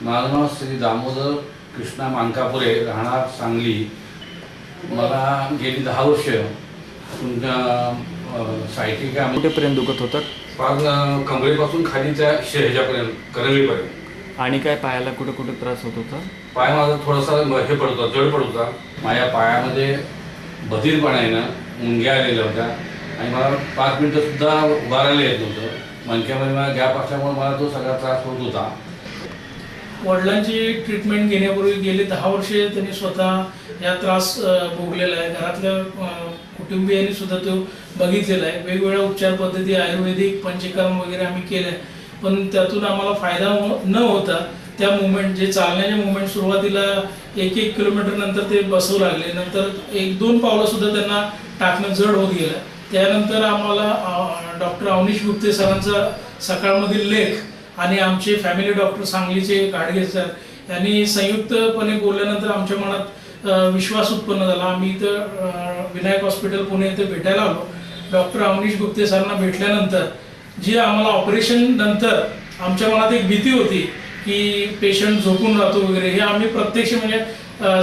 माझं नाव श्री दामोदर कृष्णा मानकापुरे, राहणार सांगली. मला गेली 10 वर्ष तुमच्या सायटिक कुठेपर्यंत दुखत होतं? पाच कमरेपासून खालीच्या ह्याच्यापर्यंत करंगळीपर्यंत. आणि काय पायाला कुठं कुठं त्रास होत होता? पाय माझा थोडासा हे पडत होता, जड पडत होता. माझ्या पायामध्ये बधीरपणा आहे ना, मुंग्या आलेल्या होत्या आणि मला 5 मिनिटंसुद्धा उभारायला येत नव्हतं. मणक्यामध्ये मला गॅप असल्यामुळे मला तो सगळा त्रास होत होता. वडिलांची ट्रीटमेंट घेण्यापूर्वी गेले 10 वर्षे त्यांनी स्वतः या त्रास भोगलेला आहे. घरातल्या कुटुंबियांनी सुद्धा तो बघितलेला आहे. वेगवेगळ्या उपचार पद्धती, आयुर्वेदिक, पंचकर्म वगैरे आम्ही केले, पण त्यातून आम्हाला फायदा न होता त्या मुवमेंट, जे चालण्याचे मुवमेंट सुरुवातीला 1-1 किलोमीटर नंतर ते बसवू लागले, नंतर 1-2 पावलं सुद्धा त्यांना टाकणं जड होत गेलं. त्यानंतर आम्हाला डॉक्टर अवनीश गुप्ते सरांचा सकाळमधील लेख आणि आमचे फॅमिली डॉक्टर सांगलीचे गाडगे सर यांनी संयुक्तपणे बोलल्यानंतर आमच्या मनात विश्वास उत्पन्न झाला. आम्ही इथं विनायक हॉस्पिटल पुणे इथे भेटायला आलो. डॉक्टर अवनीश गुप्ते सरांना भेटल्यानंतर जी आम्हाला ऑपरेशन नंतर आमच्या मनात एक भीती होती की पेशंट झोपून राहतो वगैरे, हे आम्ही प्रत्यक्ष म्हणजे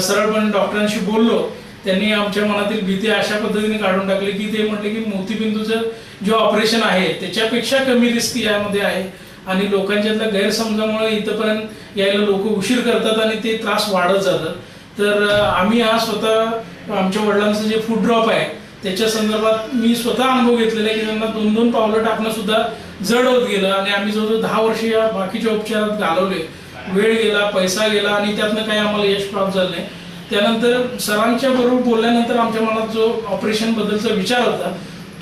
सरळपणे डॉक्टरांशी बोललो. त्यांनी आमच्या मनातील भीती अशा पद्धतीने काढून टाकली की ते म्हटले की मोतीबिंदूचं जे ऑपरेशन आहे त्याच्यापेक्षा कमी रिस्क यामध्ये आहे आणि लोकांच्यातल्या गैरसमजामुळे इथंपर्यंत यायला लोक उशीर करतात आणि ते त्रास वाढत जातात. तर आम्ही हा स्वतः आमच्या वडिलांचं जे फूड ड्रॉप आहे त्याच्या संदर्भात मी स्वतः अनुभव घेतलेला आहे की त्यांना 2-2 पावलं टाकणं सुद्धा जड होत गेलं आणि आम्ही जवळजवळ 10 वर्ष या बाकीच्या उपचारात घालवले. वेळ गेला, पैसा गेला आणि त्यातनं काही आम्हाला यश प्राप्त झालं नाही. त्यानंतर सरांच्या बरोबर बोलल्यानंतर आमच्या मनात जो ऑपरेशन बद्दलचा विचार होता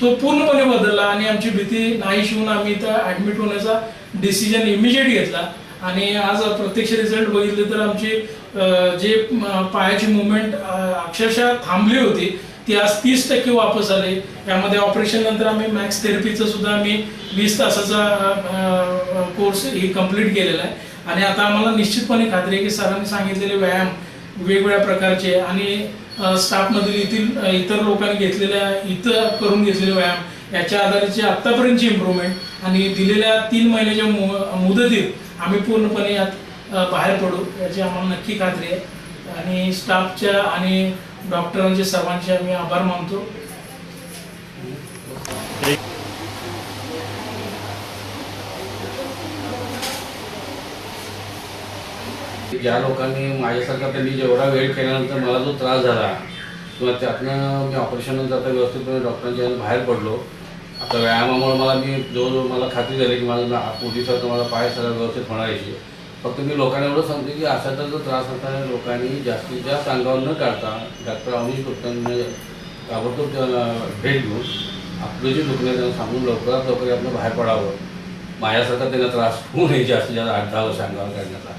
तो पूर्णपणे बदलला आणि आमची भीती नाहीशी होऊन आम्ही इथं ॲडमिट होण्याचा डिसिजन इमिजिएट घेतला. आणि आज प्रत्यक्ष रिझल्ट बघितले तर आमची जे पायाची मुवमेंट अक्षरशः थांबली होती ती आज 30% वापस आले. यामध्ये ऑपरेशन नंतर आम्ही मॅक्स थेरपीचं सुद्धा आम्ही 20 तासाचा कोर्स ही कंप्लीट केलेला आहे आणि आता आम्हाला निश्चितपणे खात्री आहे की सरांनी सांगितलेले व्यायाम वेगवेगळ्या प्रकारचे आणि स्टाफमधील इतर लोकांनी घेतलेल्या इथं करून घेतलेले व्यायाम याच्या आधारेची आत्तापर्यंतची इम्प्रूव्हमेंट आणि दिलेल्या 3 महिन्याच्या मुदतीत आम्ही पूर्णपणे यात बाहेर पडू याची आम्हाला नक्की खात्री आहे. आणि स्टाफच्या आणि डॉक्टरांचे सर्वांचे आम्ही आभार मानतो. ज्या लोकांनी माझ्यासारखा त्यांनी जेवढा वेळ केल्यानंतर मला जो त्रास झाला किंवा त्यातनं मी ऑपरेशननंतर आता व्यवस्थितपणे डॉक्टरांच्या बाहेर पडलो. आता व्यायामामुळे मी जवळजवळ मला खात्री झाली की माझं पोटीसारखं मला पाय सगळं व्यवस्थित होणार आहे. फक्त मी लोकांना एवढं सांगतो की अशाचा जो त्रास होता लोकांनी जास्तीत जास्त अंगावर न काढता डॉक्टर अवनीश गुप्तांनी ताबडतोब भेट घेऊन आपलं जे दुखणं त्यांना सांगून लवकरात लवकर आपलं बाहेर पडावं. माझ्यासारखा त्यांना त्रास होऊ नये जास्तीत जास्त 8-10 वर्ष अंगावर काढण्याचा.